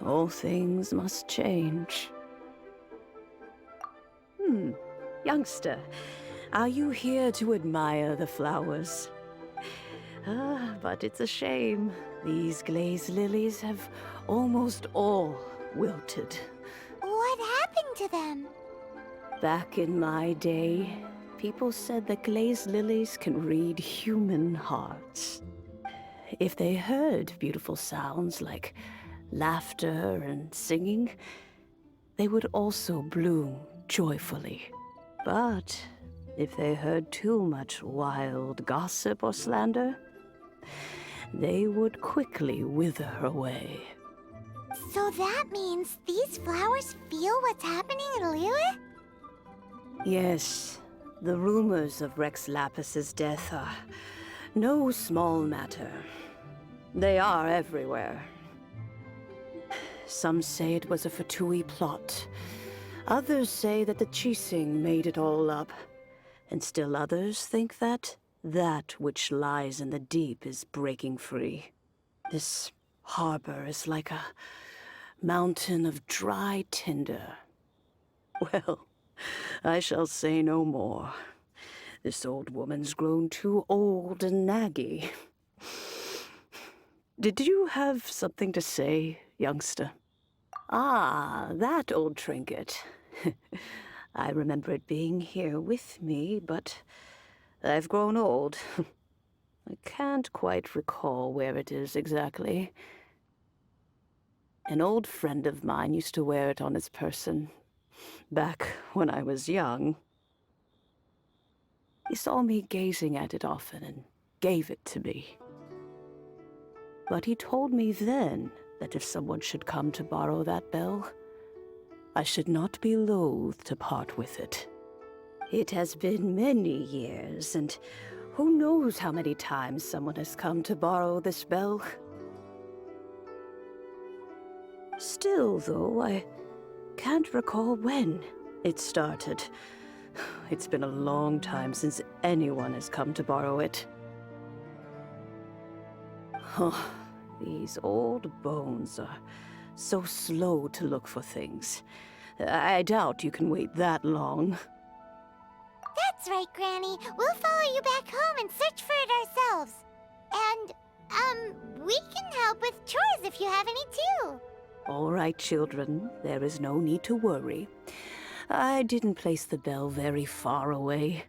All things must change. Youngster, are you here to admire the flowers? But it's a shame. These glazed lilies have almost all wilted. What happened to them? Back in my day, people said that glazed lilies can read human hearts. If they heard beautiful sounds like laughter and singing, they would also bloom joyfully. But if they heard too much wild gossip or slander, they would quickly wither away. So that means these flowers feel what's happening in Liyue? Yes, the rumors of Rex Lapis's death are no small matter. They are everywhere. Some say it was a Fatui plot. Others say that the Chising made it all up. And still others think that which lies in the deep is breaking free. This harbor is like a mountain of dry tinder. Well, I shall say no more. This old woman's grown too old and naggy. Did you have something to say, youngster? Ah, that old trinket. I remember it being here with me, but I've grown old. I can't quite recall where it is exactly. An old friend of mine used to wear it on his person, back when I was young. He saw me gazing at it often and gave it to me. But he told me then that if someone should come to borrow that bell, I should not be loath to part with it. It has been many years, and who knows how many times someone has come to borrow this bell. Still, though, I can't recall when it started. It's been a long time since anyone has come to borrow it. Oh, these old bones are so slow to look for things. I doubt you can wait that long. That's right, Granny. We'll follow you back home and search for it ourselves. And, we can help with chores if you have any too. All right, children. There is no need to worry. I didn't place the bell very far away.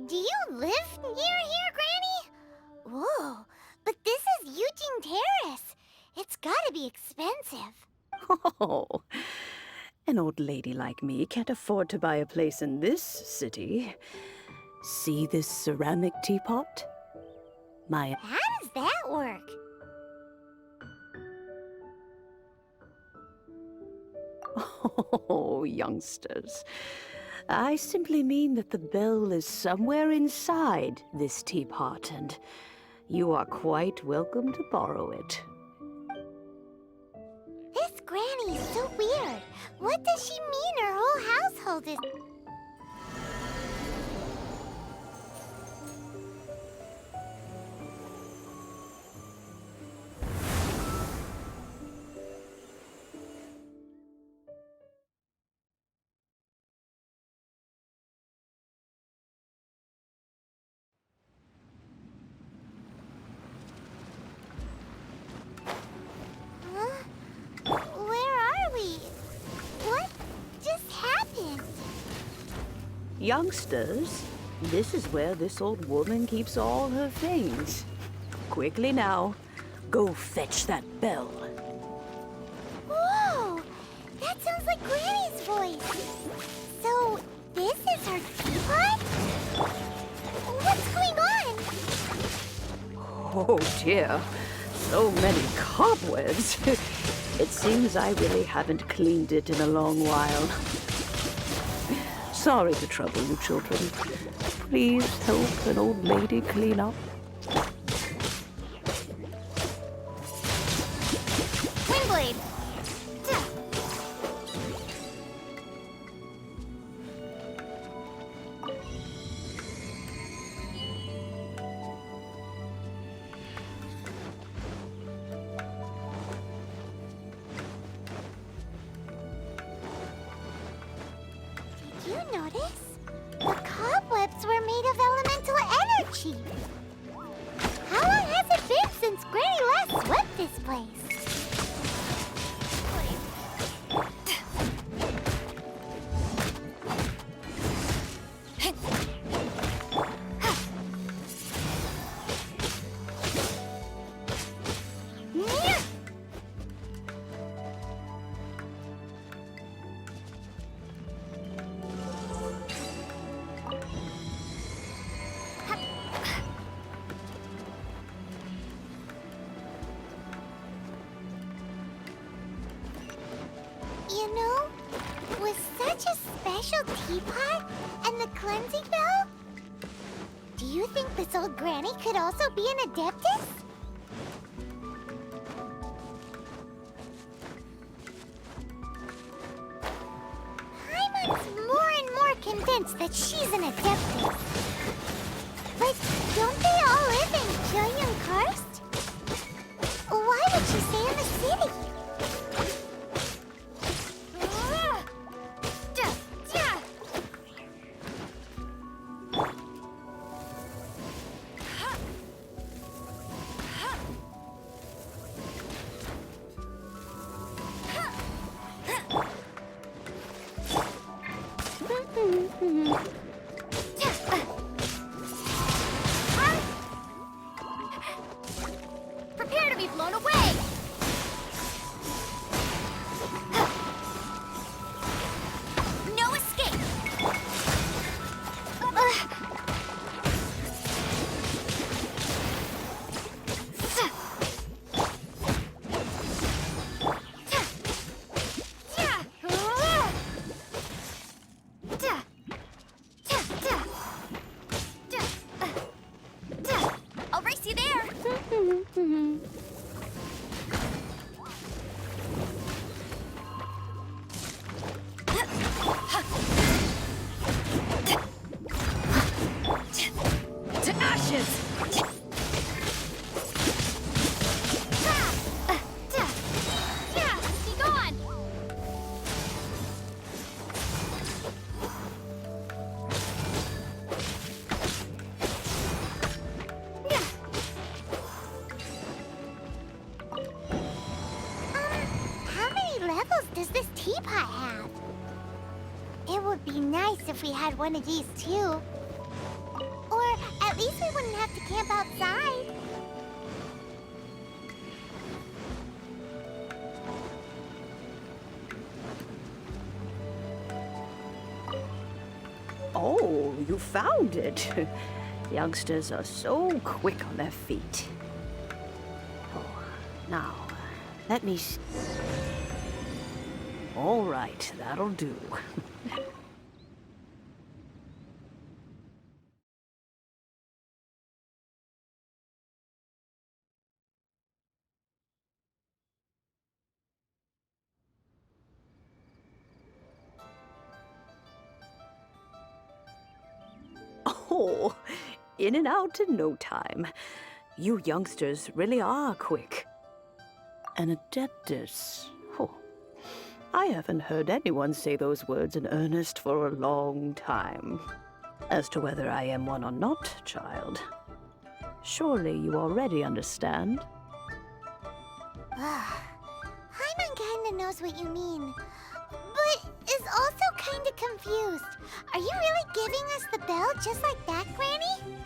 Do you live near here, Granny? Whoa, but this is Eugene Terrace. It's gotta be expensive. Oh, an old lady like me can't afford to buy a place in this city. See this ceramic teapot? How does that work? Oh, youngsters. I simply mean that the bell is somewhere inside this teapot, and you are quite welcome to borrow it. This Granny is so weird. What does she mean her whole household is... Where are we? What just happened? Youngsters, this is where this old woman keeps all her things. Quickly now, go fetch that bell. Whoa! That sounds like Granny's voice. So, this is her teapot? Oh dear, so many cobwebs. It seems I really haven't cleaned it in a long while. Sorry to trouble you, children. Please help an old lady clean up. Windblade! Did you notice? The cobwebs were made of elemental energy. How long has it been since Granny last swept this place? You know, with such a special teapot and the cleansing bell, do you think this old granny could also be an Adeptus? Paimon's more and more convinced that she's an Adeptus. But don't they all live in Kylian Karst? Why would she stay in the city? Prepare to be blown away! No escape! I'll race you there! To ashes! Be gone! How many levels does this teapot have? It would be nice if we had one of these too. Or at least we wouldn't have to camp outside. Oh, you found it. Youngsters are so quick on their feet. Oh, now, let me see. All right, that'll do. Oh, in and out in no time. You youngsters really are quick. An Adeptus. Oh, I haven't heard anyone say those words in earnest for a long time. As to whether I am one or not, child, surely you already understand. Paimon kinda knows what you mean, but is also kinda confused. Are you really giving us the bell just like that, Granny?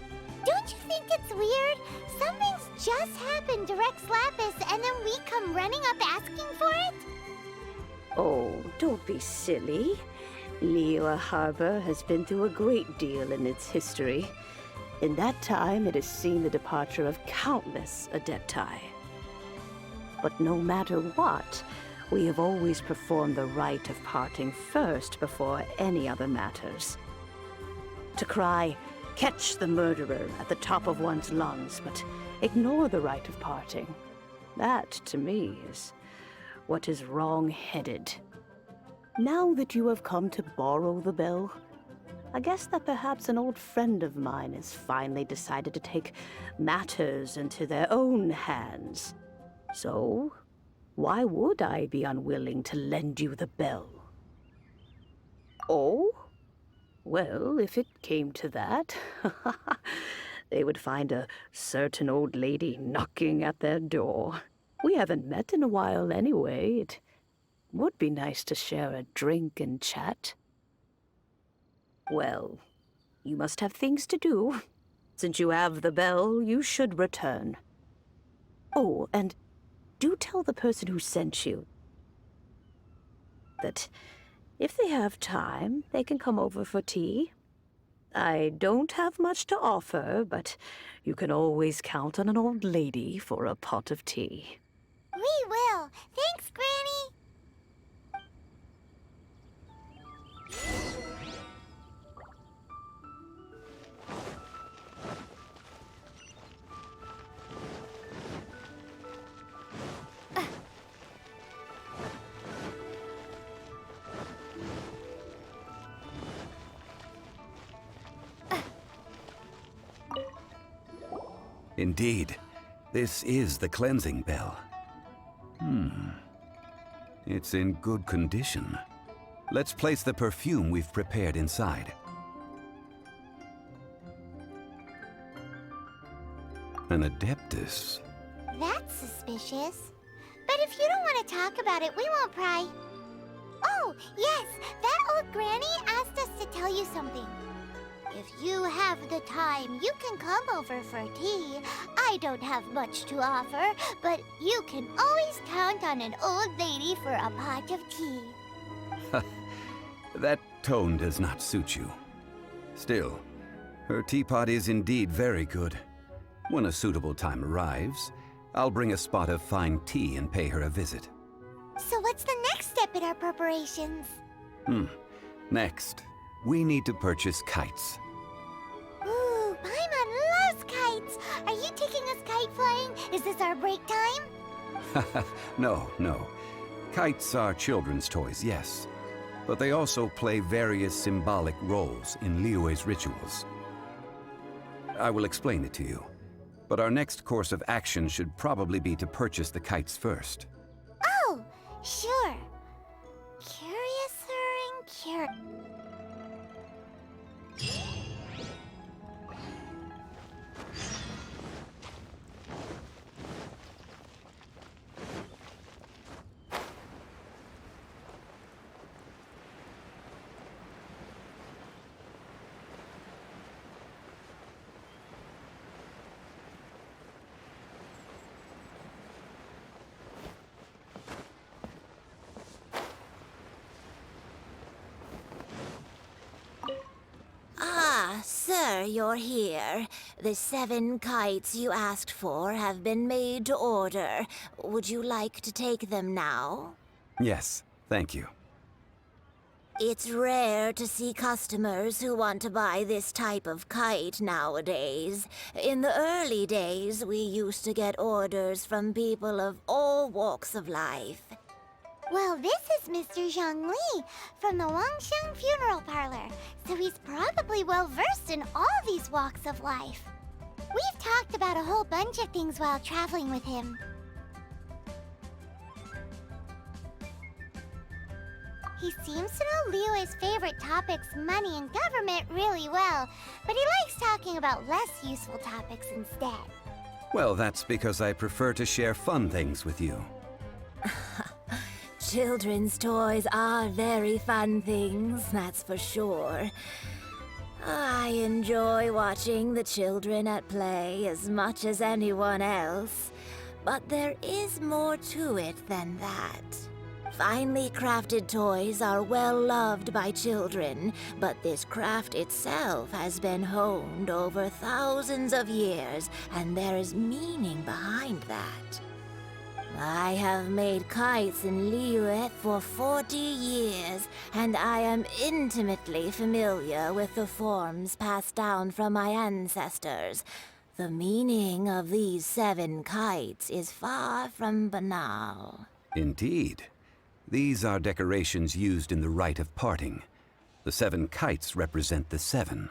Don't you think it's weird? Something's just happened to Rex Lapis and then we come running up asking for it? Oh, don't be silly. Liyue Harbor has been through a great deal in its history. In that time, it has seen the departure of countless Adepti. But no matter what, we have always performed the rite of parting first before any other matters. To cry, "Catch the murderer," at the top of one's lungs, but ignore the rite of parting. That, to me, is what is wrong-headed. Now that you have come to borrow the bell, I guess that perhaps an old friend of mine has finally decided to take matters into their own hands. So, why would I be unwilling to lend you the bell? Oh? Well, if it came to that, they would find a certain old lady knocking at their door. We haven't met in a while anyway. It would be nice to share a drink and chat. Well, you must have things to do. Since you have the bell, you should return. Oh, and do tell the person who sent you that if they have time, they can come over for tea. I don't have much to offer, but you can always count on an old lady for a pot of tea. We will. Thanks, Granny. Indeed, this is the cleansing bell. It's in good condition. Let's place the perfume we've prepared inside. An Adeptus. That's suspicious. But if you don't want to talk about it, we won't pry. Oh, yes, that old granny asked us to tell you something. If you have the time, you can come over for tea. I don't have much to offer, but you can always count on an old lady for a pot of tea. That tone does not suit you. Still, her teapot is indeed very good. When a suitable time arrives, I'll bring a spot of fine tea and pay her a visit. So what's the next step in our preparations? Next, we need to purchase kites. Ooh, Paimon loves kites! Are you taking us kite flying? Is this our break time? No. Kites are children's toys, yes. But they also play various symbolic roles in Liyue's rituals. I will explain it to you. But our next course of action should probably be to purchase the kites first. Oh, sure. Curiouser and curious. Sir, you're here. The 7 kites you asked for have been made to order. Would you like to take them now? Yes, thank you. It's rare to see customers who want to buy this type of kite nowadays. In the early days, we used to get orders from people of all walks of life. Well, this is Mr. Zhang Li from the Wangsheng Funeral Parlor, so he's probably well-versed in all these walks of life. We've talked about a whole bunch of things while traveling with him. He seems to know Liyue's favorite topics, money and government, really well, but he likes talking about less useful topics instead. Well, that's because I prefer to share fun things with you. Children's toys are very fun things, that's for sure. I enjoy watching the children at play as much as anyone else, but there is more to it than that. Finely crafted toys are well loved by children, but this craft itself has been honed over thousands of years, and there is meaning behind that. I have made kites in Liyue for 40 years, and I am intimately familiar with the forms passed down from my ancestors. The meaning of these 7 kites is far from banal. Indeed. These are decorations used in the rite of parting. The 7 kites represent the 7.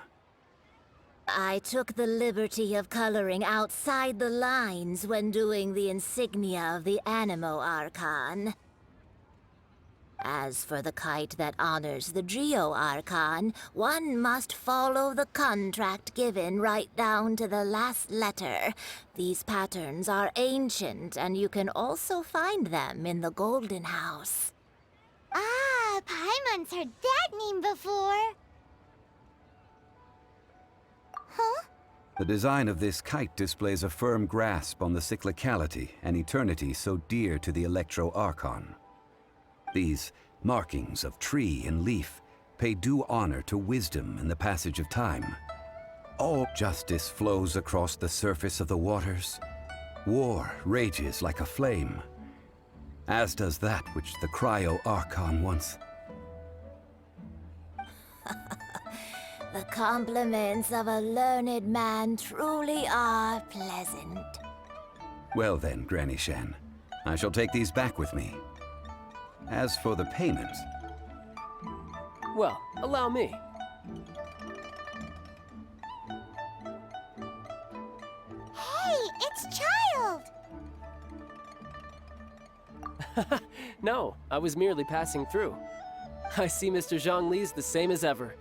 I took the liberty of coloring outside the lines when doing the insignia of the Animo Archon. As for the kite that honors the Geo Archon, one must follow the contract given right down to the last letter. These patterns are ancient, and you can also find them in the Golden House. Ah, Paimon's heard that name before. Huh? The design of this kite displays a firm grasp on the cyclicality and eternity so dear to the Electro Archon. These markings of tree and leaf pay due honor to wisdom and the passage of time. All justice flows across the surface of the waters. War rages like a flame, as does that which the Cryo Archon once. The compliments of a learned man truly are pleasant. Well then, Granny Shan, I shall take these back with me. As for the payment... Well, allow me. Hey, it's Child! No, I was merely passing through. I see Mr. Zhongli's the same as ever.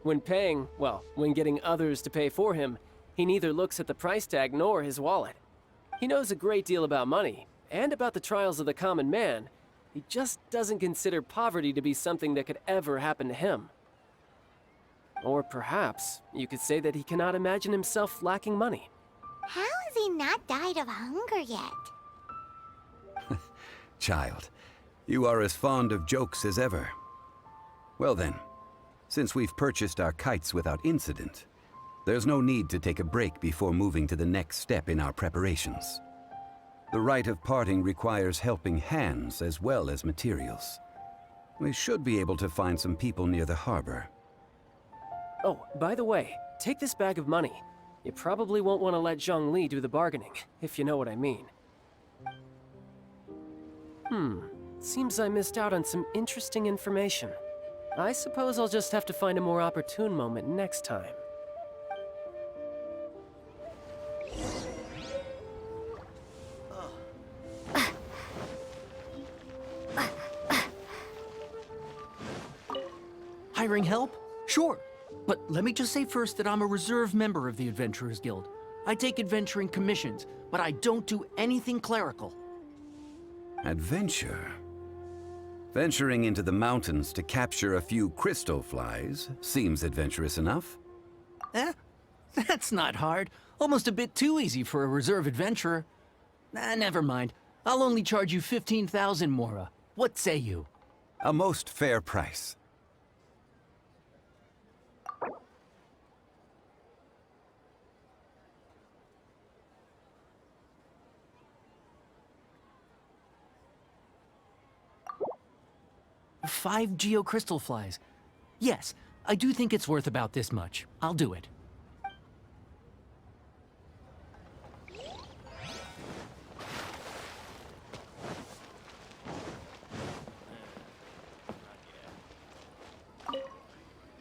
When paying, well, when getting others to pay for him, he neither looks at the price tag nor his wallet. He knows a great deal about money, and about the trials of the common man. He just doesn't consider poverty to be something that could ever happen to him. Or perhaps you could say that he cannot imagine himself lacking money. How has he not died of hunger yet? Child, you are as fond of jokes as ever. Well then, since we've purchased our kites without incident, there's no need to take a break before moving to the next step in our preparations. The rite of parting requires helping hands as well as materials. We should be able to find some people near the harbor. Oh, by the way, take this bag of money. You probably won't want to let Zhongli do the bargaining, if you know what I mean. Seems I missed out on some interesting information. I suppose I'll just have to find a more opportune moment next time. Hiring help? Sure. But let me just say first that I'm a reserve member of the Adventurers Guild. I take adventuring commissions, but I don't do anything clerical. Adventure? Venturing into the mountains to capture a few crystal flies seems adventurous enough. That's not hard. Almost a bit too easy for a reserve adventurer. Never mind. I'll only charge you 15,000 Mora. What say you? A most fair price. Five geocrystal flies. Yes, I do think it's worth about this much. I'll do it.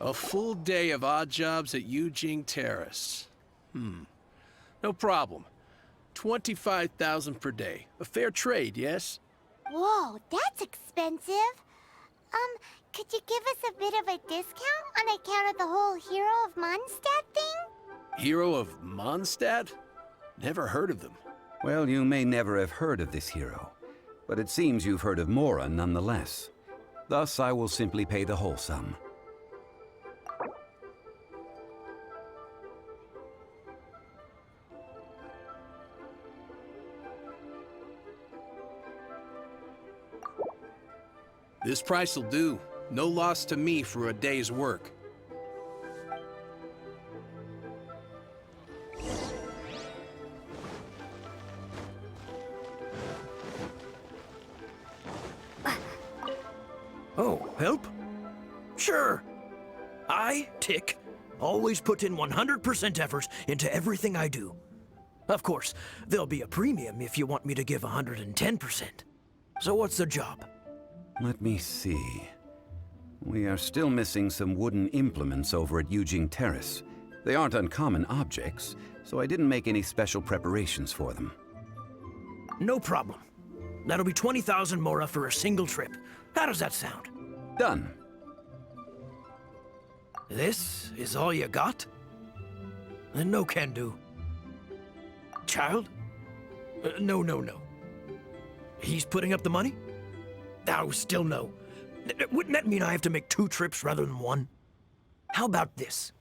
A full day of odd jobs at Yujing Terrace. No problem. 25,000 per day. A fair trade, yes? Whoa, that's expensive. Could you give us a bit of a discount on account of the whole Hero of Mondstadt thing? Hero of Mondstadt? Never heard of them. Well, you may never have heard of this hero, but it seems you've heard of Mora nonetheless. Thus, I will simply pay the whole sum. This price will do. No loss to me for a day's work. Oh, help? Sure. I, Tick, always put in 100% effort into everything I do. Of course, there'll be a premium if you want me to give 110%. So what's the job? Let me see. We are still missing some wooden implements over at Yujing Terrace. They aren't uncommon objects, so I didn't make any special preparations for them. No problem. That'll be 20,000 mora for a single trip. How does that sound? Done. This is all you got? Then no can do. Child? No. He's putting up the money? Oh, still no. Wouldn't that mean I have to make 2 trips rather than 1? How about this?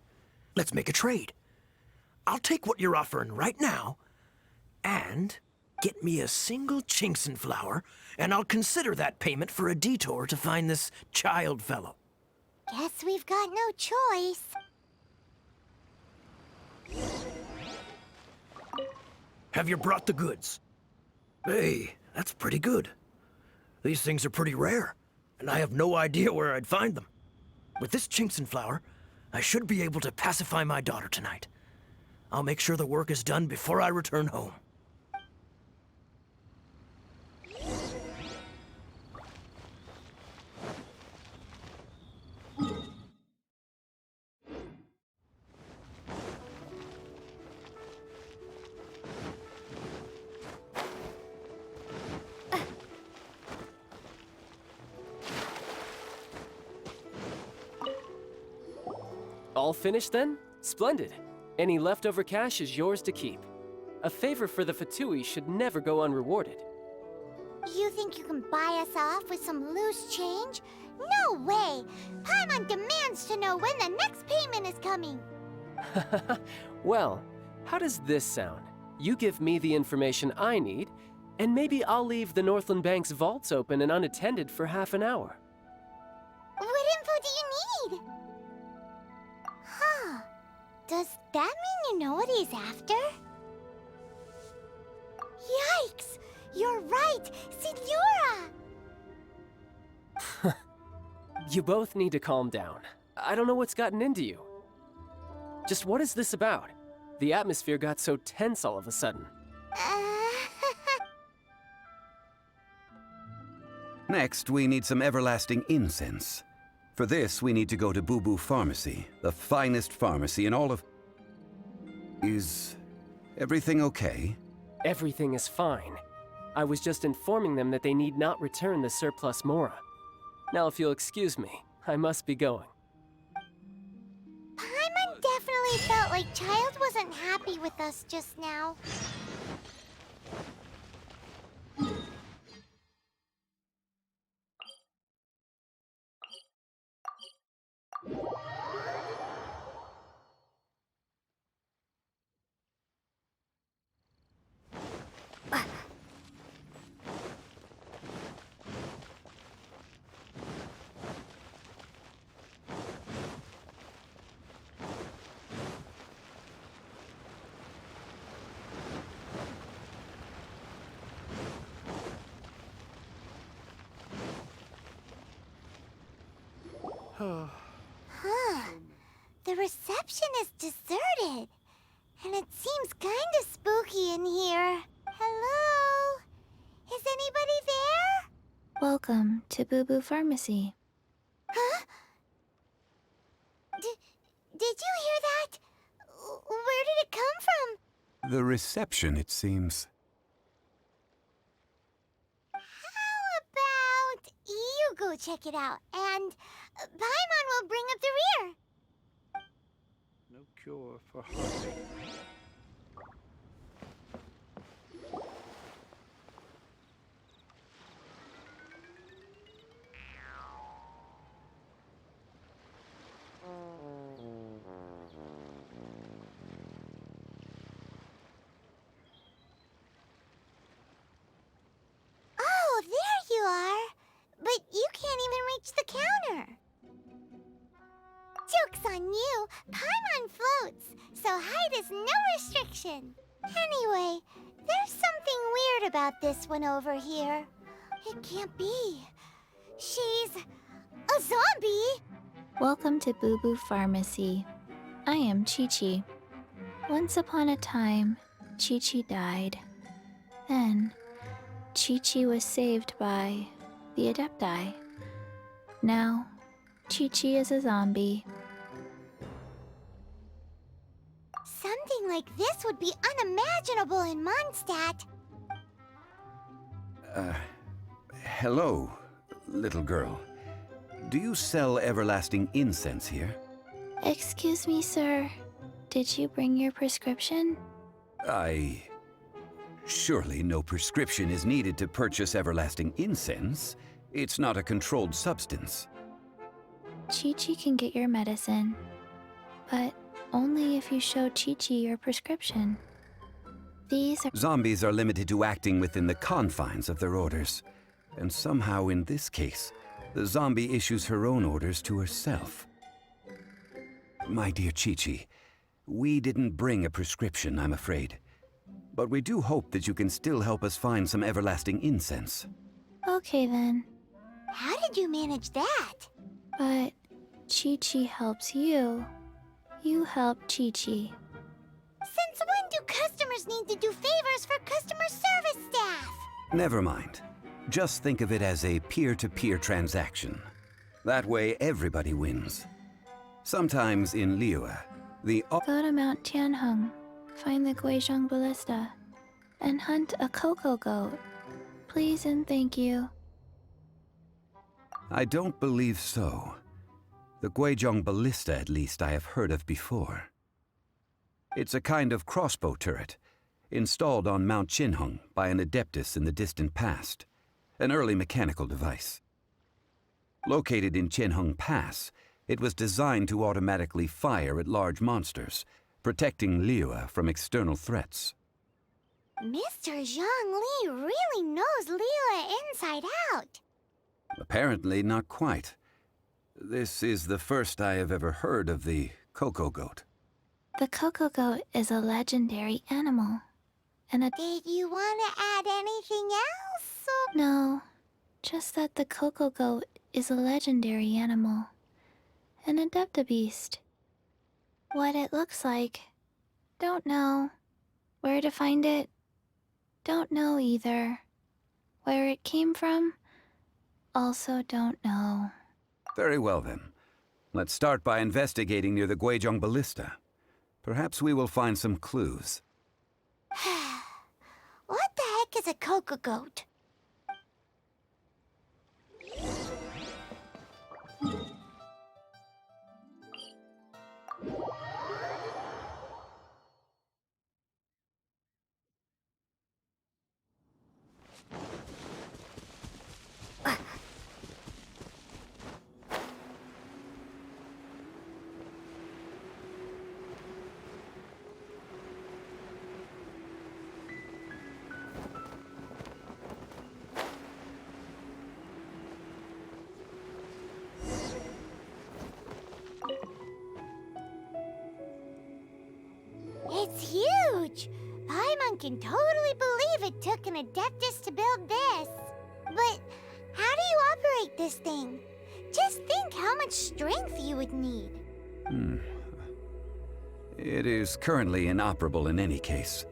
Let's make a trade. I'll take what you're offering right now, and get me a single Chinkson flower, and I'll consider that payment for a detour to find this child fellow. Guess we've got no choice. Have you brought the goods? Hey, that's pretty good. These things are pretty rare, and I have no idea where I'd find them. With this Chinkson flower, I should be able to pacify my daughter tonight. I'll make sure the work is done before I return home. All finished then? Splendid. Any leftover cash is yours to keep. A favor for the Fatui should never go unrewarded. You think you can buy us off with some loose change? No way! Paimon demands to know when the next payment is coming. Well, how does this sound? You give me the information I need, and maybe I'll leave the Northland Bank's vaults open and unattended for half an hour. What info do you need? Huh. Does that mean you know what he's after? Yikes! You're right! Signora! You both need to calm down. I don't know what's gotten into you. Just what is this about? The atmosphere got so tense all of a sudden. Next, we need some everlasting incense. For this, we need to go to Boo Boo Pharmacy, the finest pharmacy in all of... Is everything okay? Everything is fine. I was just informing them that they need not return the surplus Mora. Now, if you'll excuse me, I must be going. Paimon definitely felt like Child wasn't happy with us just now. The reception is deserted. And it seems kinda spooky in here. Hello? Is anybody there? Welcome to Boo Boo Pharmacy. Huh? Did you hear that? Where did it come from? The reception, it seems. How about you go check it out, and Paimon will bring up the rear. No cure for heartache. Oh, there you are. But you can't even on you, Paimon floats, so height is no restriction. Anyway, there's something weird about this one over here. It can't be. She's a zombie! Welcome to Boo Boo Pharmacy. I am Chi-Chi. Once upon a time, Chi-Chi died. Then, Chi-Chi was saved by the Adepti. Now, Chi-Chi is a zombie. Something like this would be unimaginable in Mondstadt. Hello, little girl. Do you sell everlasting incense here? Excuse me, sir. Did you bring your prescription? Surely no prescription is needed to purchase everlasting incense. It's not a controlled substance. Chi-Chi can get your medicine, but only if you show Chi-Chi your prescription. These are... Zombies are limited to acting within the confines of their orders. And somehow in this case, the zombie issues her own orders to herself. My dear Chi-Chi, we didn't bring a prescription, I'm afraid. But we do hope that you can still help us find some everlasting incense. Okay then, How did you manage that? but Chi-Chi helps you. You help Chi-Chi. Since when do customers need to do favors for customer service staff? Never mind. Just think of it as a peer-to-peer transaction. That way everybody wins. Sometimes in Liyue, the Go to Mount Tianheng, find the Guizhong Ballista, and hunt a cocoa goat. Please and thank you. I don't believe so. The Guizhong Ballista, at least, I have heard of before. It's a kind of crossbow turret, installed on Mount Qinheng by an Adeptus in the distant past, an early mechanical device. Located in Qinheng Pass, it was designed to automatically fire at large monsters, protecting Liyue from external threats. Mr. Zhang Li really knows Liyue inside out. Apparently not quite. This is the first I have ever heard of the cocoa goat. The cocoa goat is a legendary animal. And a... Did you want to add anything else? No, just that the cocoa goat is a legendary animal. An Adeptabeast. What it looks like, don't know. Where to find it, don't know either. Where it came from, also don't know. Very well then. Let's start by investigating near the Guizhong Ballista. Perhaps we will find some clues. What the heck is a cocoa goat? It's huge! Paimon can totally believe it took an Adeptus to build this. But how do you operate this thing? Just think how much strength you would need. It is currently inoperable in any case.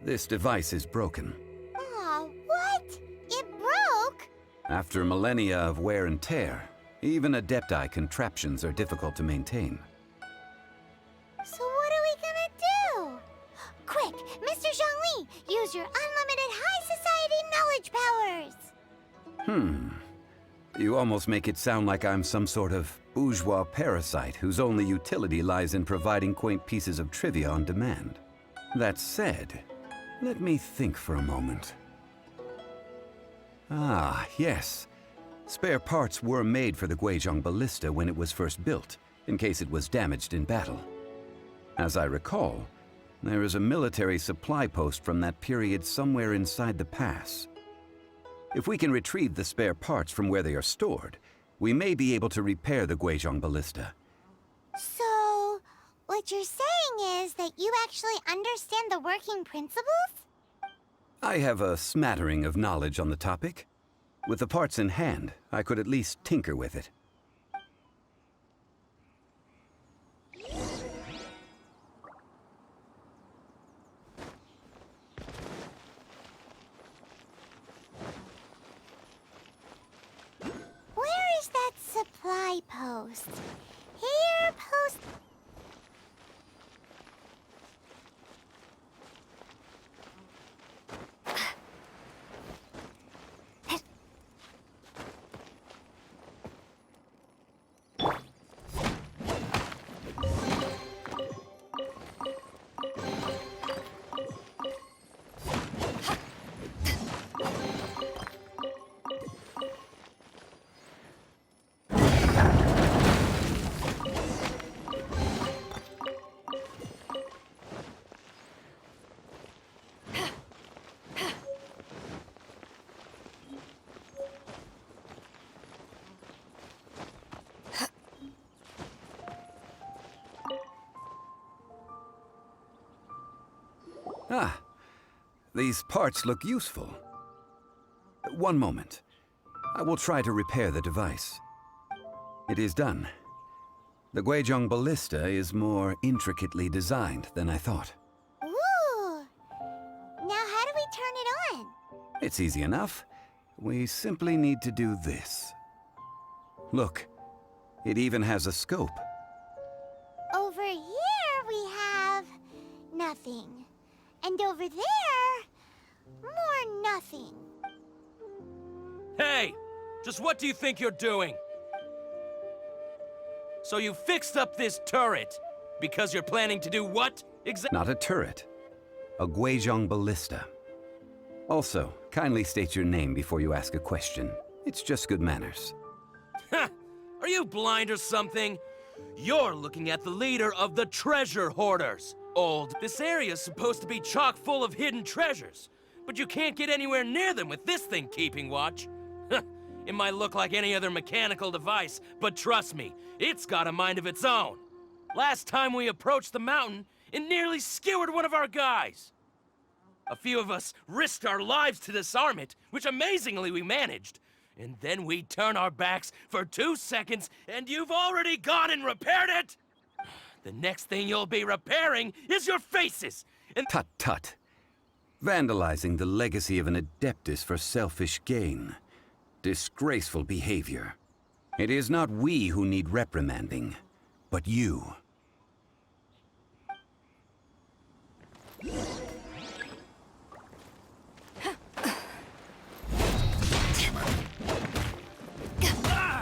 This device is broken. Aw, what? It broke? After millennia of wear and tear, even Adepti contraptions are difficult to maintain. So what are we gonna do? Quick, Mr. Zhongli, use your unlimited high society knowledge powers! You almost make it sound like I'm some sort of bourgeois parasite whose only utility lies in providing quaint pieces of trivia on demand. That said, let me think for a moment. Ah, yes. Spare parts were made for the Guizhong Ballista when it was first built, in case it was damaged in battle. As I recall, there is a military supply post from that period somewhere inside the pass. If we can retrieve the spare parts from where they are stored, we may be able to repair the Guizhong Ballista. So, What you're saying is that you actually understand the working principles? I have a smattering of knowledge on the topic. With the parts in hand, I could at least tinker with it. Where is that supply post? Here, post... Ah, these parts look useful. One moment. I will try to repair the device. It is done. The Guizhong ballista is more intricately designed than I thought. Ooh! Now how do we turn it on? It's easy enough. We simply need to do this. Look, it even has a scope. Over here we have... nothing. And over there... more nothing. Hey! Just what do you think you're doing? So you fixed up this turret because you're planning to do what exactly? Not a turret. A Guizhong ballista. Also, kindly state your name before you ask a question. It's just good manners. Are you blind or something? You're looking at the leader of the treasure hoarders. This area's supposed to be chock full of hidden treasures, but you can't get anywhere near them with this thing keeping watch. It might look like any other mechanical device, but trust me, it's got a mind of its own. Last time we approached the mountain, it nearly skewered one of our guys. A few of us risked our lives to disarm it, which amazingly we managed. And then we turn our backs for 2 seconds, and you've already gone and repaired it! The next thing you'll be repairing is your faces! And Tut tut. Vandalizing the legacy of an Adeptus for selfish gain. Disgraceful behavior. It is not we who need reprimanding, but you.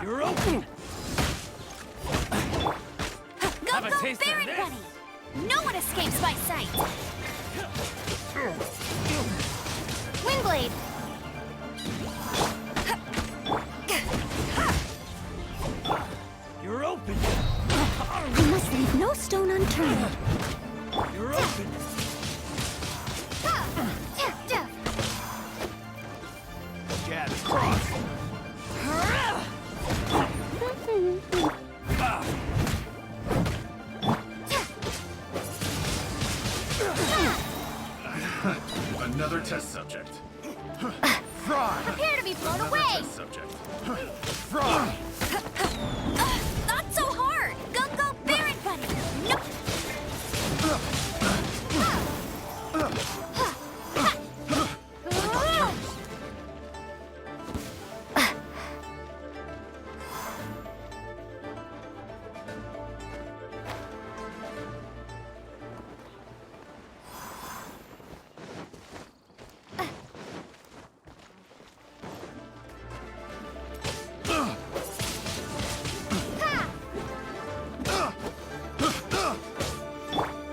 you're open! Go, Have a go, taste of Baron this. Bunny! No one escapes my sight! Windblade! You're open! I must leave no stone unturned. You're open! Jab cross. Another test subject. Fry. Prepare to be blown away! Test subject. Fry. Not so hard! Go, go, Baron Bunny! Nope!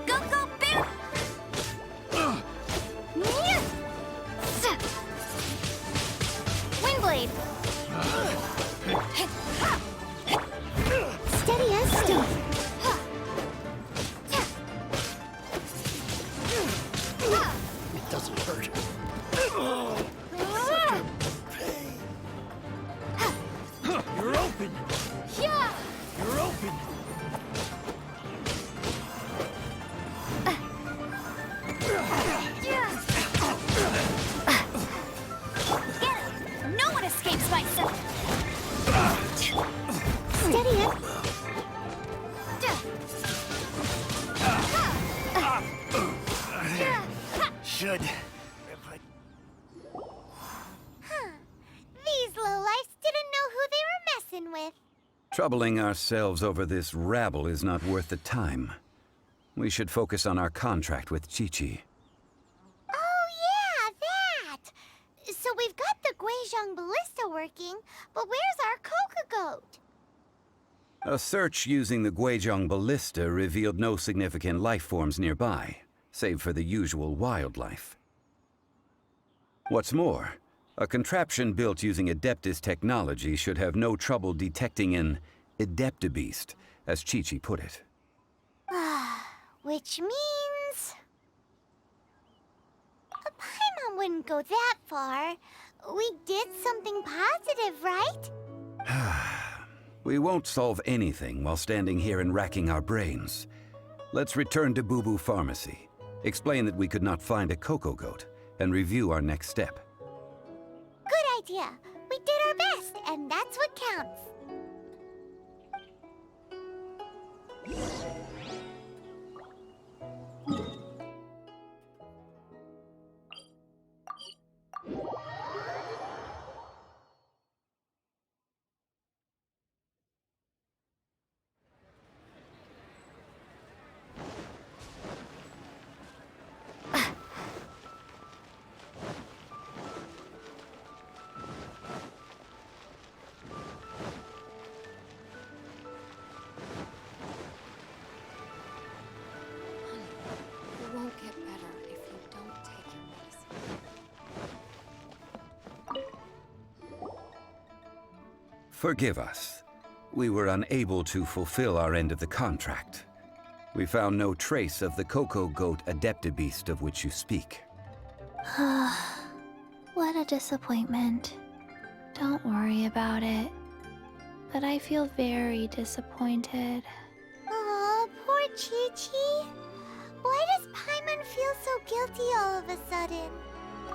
Go, go, Baron! Windblade! Steady as stone. It doesn't hurt. You're open. Yeah! You're open. reckon with. Troubling ourselves over this rabble is not worth the time. We should focus on our contract with Chi-Chi. Oh yeah, that! So we've got the Guizhong Ballista working, but where's our Coca Goat? A search using the Guizhong Ballista revealed no significant life forms nearby, save for the usual wildlife. What's more, a contraption built using Adept's technology should have no trouble detecting an Adeptabeast, as Chi-Chi put it. Which means... Paimon wouldn't go that far. We did something positive, right? We won't solve anything while standing here and racking our brains. Let's return to Boo Boo Pharmacy, explain that we could not find a Coco Goat, and review our next step. Good idea. We did our best, and that's what counts. It won't get better if you don't take your medicine. Forgive us. We were unable to fulfill our end of the contract. We found no trace of the Coco Goat Adeptabeast of which you speak. What a disappointment. Don't worry about it. But I feel very disappointed. Aw, poor Chi-Chi. Why does Paimon feel so guilty all of a sudden?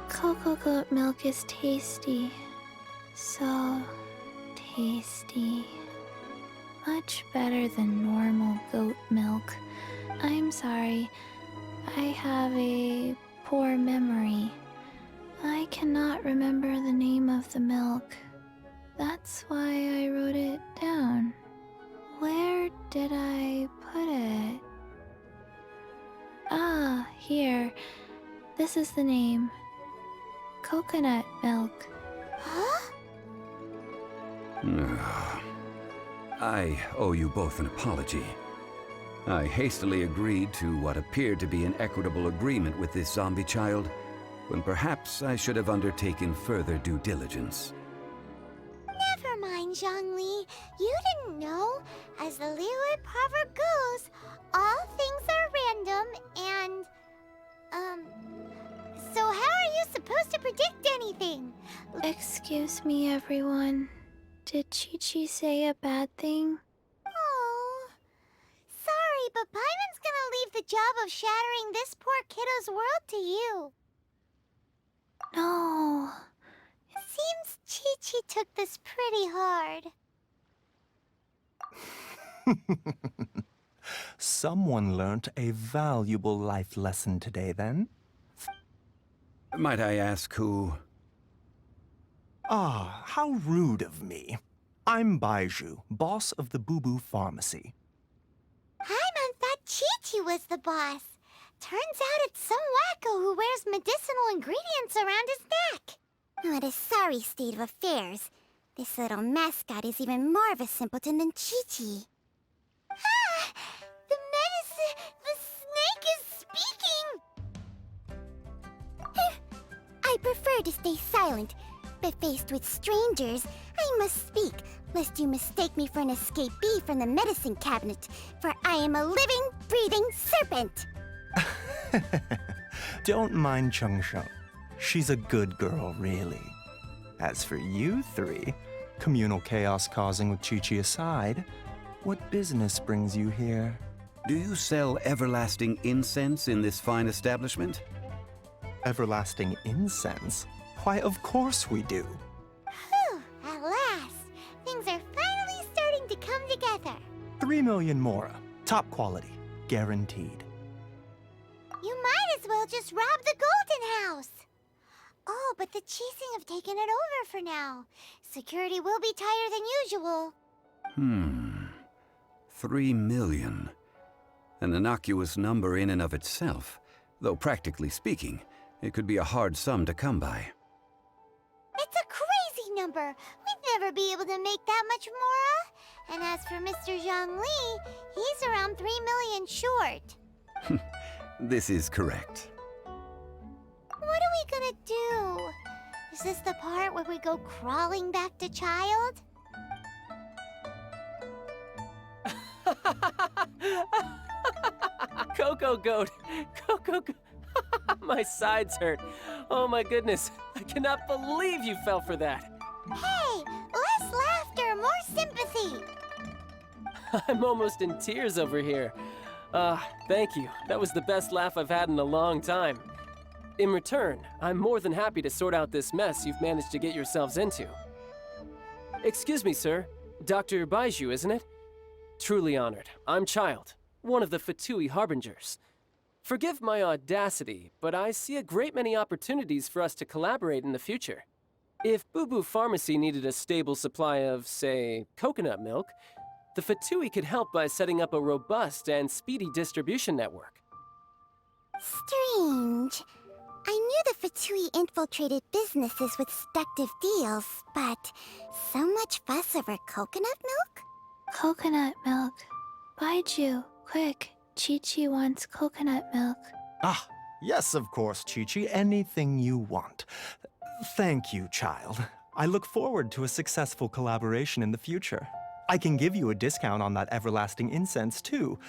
Cocoa goat milk is tasty. So tasty. Much better than normal goat milk. I'm sorry. I have a poor memory. I cannot remember the name of the milk. That's why I wrote it down. Where did I put it? Ah, here. This is the name. Coconut milk. Huh? I owe you both an apology. I hastily agreed to what appeared to be an equitable agreement with this zombie child, when perhaps I should have undertaken further due diligence. Never mind, Zhongli. You didn't know. As the Liyue proverb goes, all things are random and... So how are you supposed to predict anything? Excuse me, everyone. Did Chi-Chi say a bad thing? Oh, sorry, but Paimon's gonna leave the job of shattering this poor kiddo's world to you. No. It seems Chi-Chi took this pretty hard. Someone learnt a valuable life lesson today, then? Might I ask who? Ah, how rude of me. I'm Baiju, boss of the Boo Boo Pharmacy. Paimon thought Chi-Chi was the boss. Turns out it's some wacko who wears medicinal ingredients around his neck. What a sorry state of affairs. This little mascot is even more of a simpleton than Chi-Chi. Ah! The snake is speaking! I prefer to stay silent, but faced with strangers, I must speak, lest you mistake me for an escapee from the medicine cabinet, for I am a living, breathing serpent! Don't mind Chung Sheng. She's a good girl, really. As for you three, communal chaos causing with Chi-Chi aside, what business brings you here? Do you sell everlasting incense in this fine establishment? Everlasting incense? Why, of course we do. Whew, at last. Things are finally starting to come together. 3 million mora. Top quality. Guaranteed. You might as well just rob the Golden House. Oh, but the Chising have taken it over for now. Security will be tighter than usual. 3 million. An innocuous number in and of itself, though practically speaking, it could be a hard sum to come by. It's a crazy number. We'd never be able to make that much, Mora. And as for Mr. Zhongli, he's around 3 million short. This is correct. What are we gonna do? Is this the part where we go crawling back to Child? Coco Goat! Coco Goat! My sides hurt. Oh my goodness. I cannot believe you fell for that. Hey, less laughter, more sympathy. I'm almost in tears over here. Thank you. That was the best laugh I've had in a long time. In return, I'm more than happy to sort out this mess you've managed to get yourselves into. Excuse me, sir. Dr. Baiju, isn't it? Truly honored. I'm Child, one of the Fatui Harbingers. Forgive my audacity, but I see a great many opportunities for us to collaborate in the future. If Boo Boo Pharmacy needed a stable supply of, say, coconut milk, the Fatui could help by setting up a robust and speedy distribution network. Strange. I knew the Fatui infiltrated businesses with seductive deals, but so much fuss over coconut milk? Coconut milk. Baiju, quick. Chi-Chi wants coconut milk. Ah, yes, of course, Chi-Chi. Anything you want. Thank you, child. I look forward to a successful collaboration in the future. I can give you a discount on that everlasting incense, too.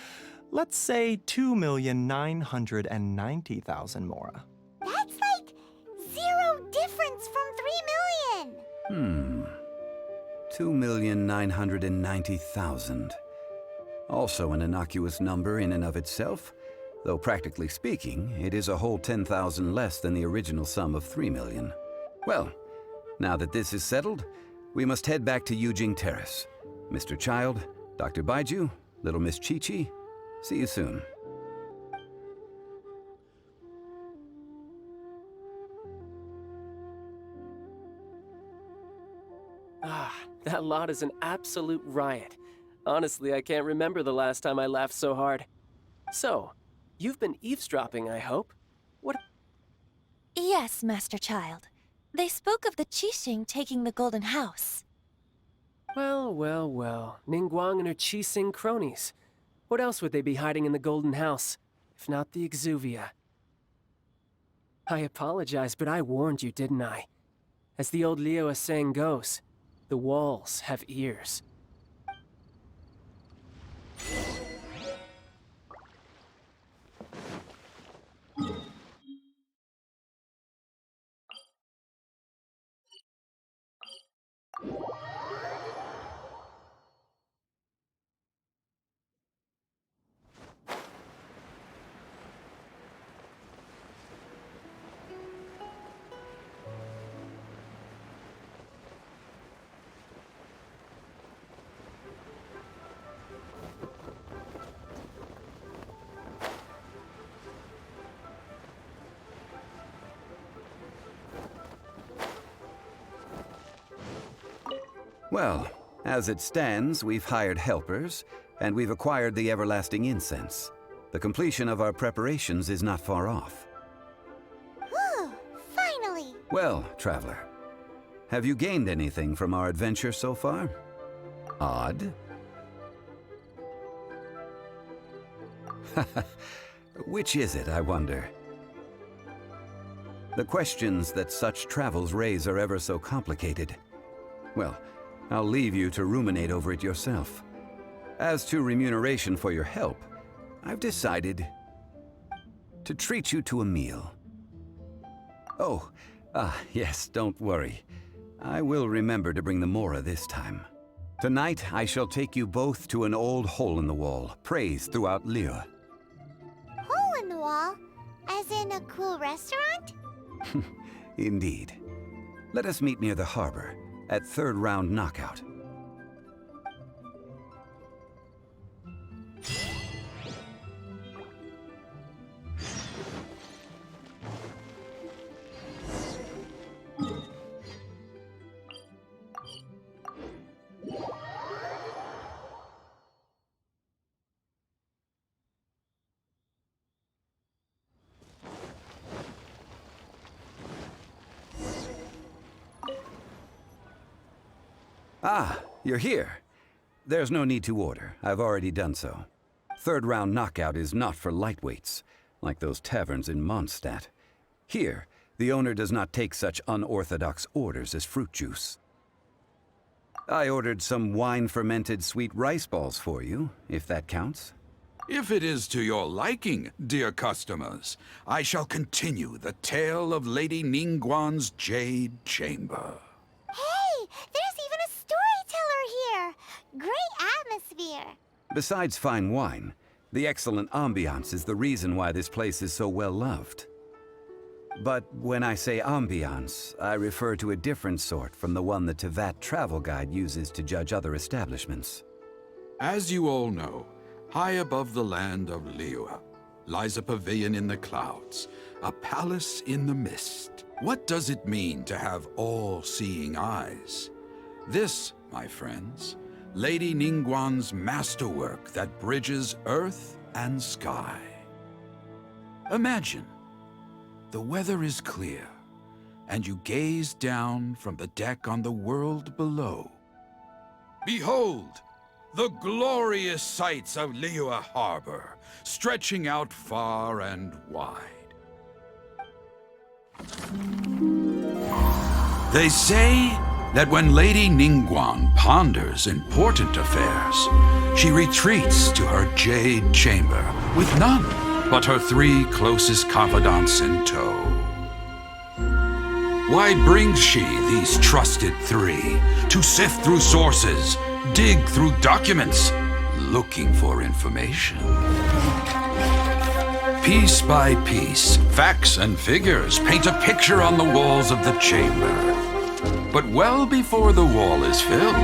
Let's say 2,990,000 Mora. That's like 0 difference from 3 million. 2,990,000. Also an innocuous number in and of itself, though practically speaking, it is a whole 10,000 less than the original sum of 3 million. Well, now that this is settled, we must head back to Yujing Terrace. Mr. Child, Dr. Baiju, little Miss Chi-Chi, see you soon. That lot is an absolute riot. Honestly, I can't remember the last time I laughed so hard. So, you've been eavesdropping, I hope? What? Yes, Master Child. They spoke of the Qixing taking the Golden House. Well, well, well. Ningguang and her Qixing cronies. What else would they be hiding in the Golden House, if not the Exuvia? I apologize, but I warned you, didn't I? As the old Liyue saying goes, the walls have ears. Well, as it stands, we've hired helpers, and we've acquired the everlasting incense. The completion of our preparations is not far off. Whew, finally! Well, traveler, have you gained anything from our adventure so far? Odd? Which is it, I wonder? The questions that such travels raise are ever so complicated. Well, I'll leave you to ruminate over it yourself. As to remuneration for your help, I've decided to treat you to a meal. Oh, yes, don't worry. I will remember to bring the Mora this time. Tonight, I shall take you both to an old hole-in-the-wall, praised throughout Liyue. Hole in the wall? As in a cool restaurant? Indeed. Let us meet near the harbor, at third round knockout. Ah, you're here. There's no need to order. I've already done so. Third round knockout is not for lightweights, like those taverns in Mondstadt. Here, the owner does not take such unorthodox orders as fruit juice. I ordered some wine-fermented sweet rice balls for you, if that counts. If it is to your liking, dear customers, I shall continue the tale of Lady Ningguang's Jade Chamber. Hey, there's even a storyteller here! Great atmosphere! Besides fine wine, the excellent ambiance is the reason why this place is so well loved. But when I say ambiance, I refer to a different sort from the one the Tevat travel guide uses to judge other establishments. As you all know, high above the land of Liyue lies a pavilion in the clouds, a palace in the mist. What does it mean to have all-seeing eyes? This, my friends, Lady Ningguang's masterwork that bridges earth and sky. Imagine, the weather is clear, and you gaze down from the deck on the world below. Behold, the glorious sights of Liyue Harbor, stretching out far and wide. They say that when Lady Ningguang ponders important affairs, she retreats to her Jade Chamber with none but her 3 closest confidants in tow. Why brings she these trusted 3 to sift through sources, dig through documents, looking for information? Piece by piece, facts and figures paint a picture on the walls of the chamber. But well before the wall is filled,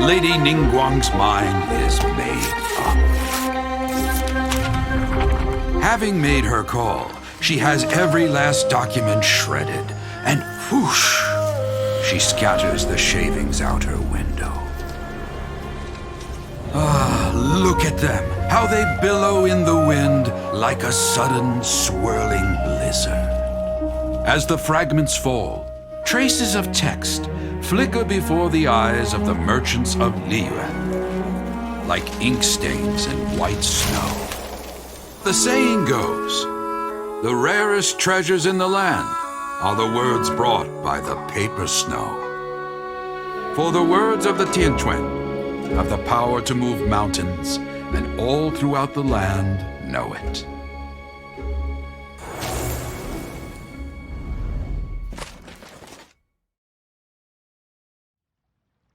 Lady Ningguang's mind is made up. Having made her call, she has every last document shredded, and whoosh, she scatters the shavings out her window. Ah, look at them, how they billow in the wind like a sudden swirling blizzard. As the fragments fall, traces of text flicker before the eyes of the merchants of Liyue, like ink stains in white snow. The saying goes, the rarest treasures in the land are the words brought by the paper snow. For the words of the Tianquan have the power to move mountains, and all throughout the land know it.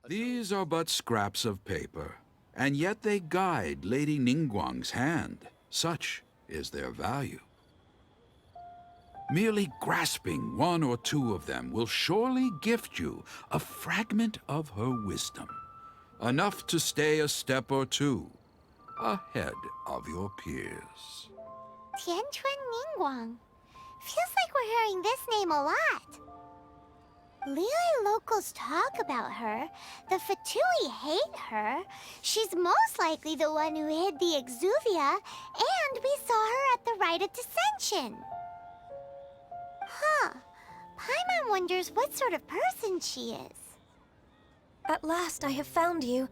These are but scraps of paper, and yet they guide Lady Ningguang's hand. Such is their value. Merely grasping 1 or 2 of them will surely gift you a fragment of her wisdom, enough to stay a step or 2 ahead of your peers. Tianquan Ningguang. Feels like we're hearing this name a lot. Liyue locals talk about her. The Fatui hate her. She's most likely the one who hid the Exuvia, and we saw her at the Rite of Dissension. Huh. Paimon wonders what sort of person she is. At last I have found you.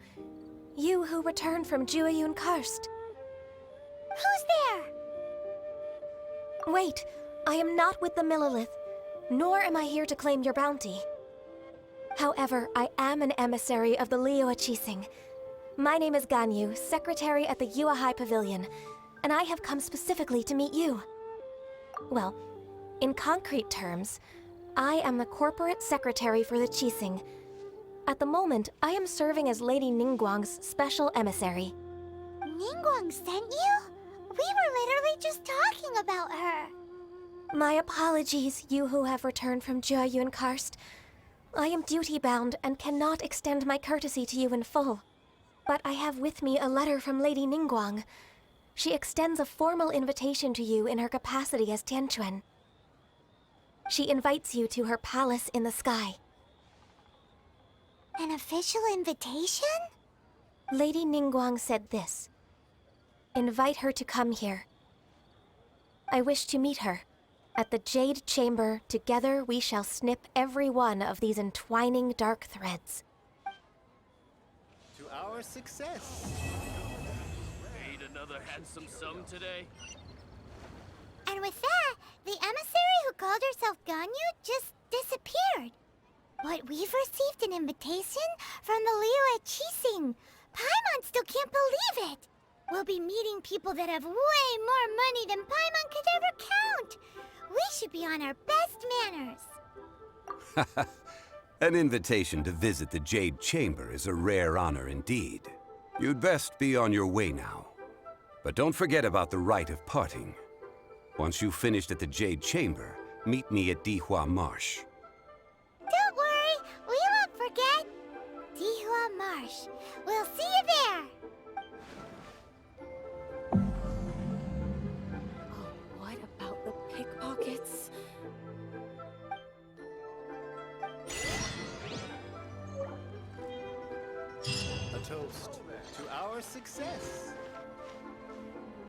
You who returned from Jueyun Karst. Who's there? Wait, I am not with the Millelith, nor am I here to claim your bounty. However, I am an emissary of the Liyue Qixing. My name is Ganyu, secretary at the Yuehai Pavilion, and I have come specifically to meet you. Well, in concrete terms, I am the corporate secretary for the Qixing. At the moment, I am serving as Lady Ningguang's special emissary. Ningguang sent you? We were literally just talking about her. My apologies, you who have returned from Jueyun Karst. I am duty-bound and cannot extend my courtesy to you in full. But I have with me a letter from Lady Ningguang. She extends a formal invitation to you in her capacity as Tianquan. She invites you to her palace in the sky. An official invitation? Lady Ningguang said this. Invite her to come here. I wish to meet her. At the Jade Chamber, together we shall snip every one of these entwining dark threads. our success. Made another handsome sum today? And with that, the emissary who called herself Ganyu just disappeared. But we've received an invitation from the Liyue Qixing. Paimon still can't believe it. We'll be meeting people that have way more money than Paimon could ever count. We should be on our best manners. An invitation to visit the Jade Chamber is a rare honor indeed. You'd best be on your way now. But don't forget about the rite of parting. Once you've finished at the Jade Chamber, meet me at Dihua Marsh. Don't worry, we won't forget. Dihua Marsh. We'll see you there. Oh, what about the pickpockets? A toast to our success.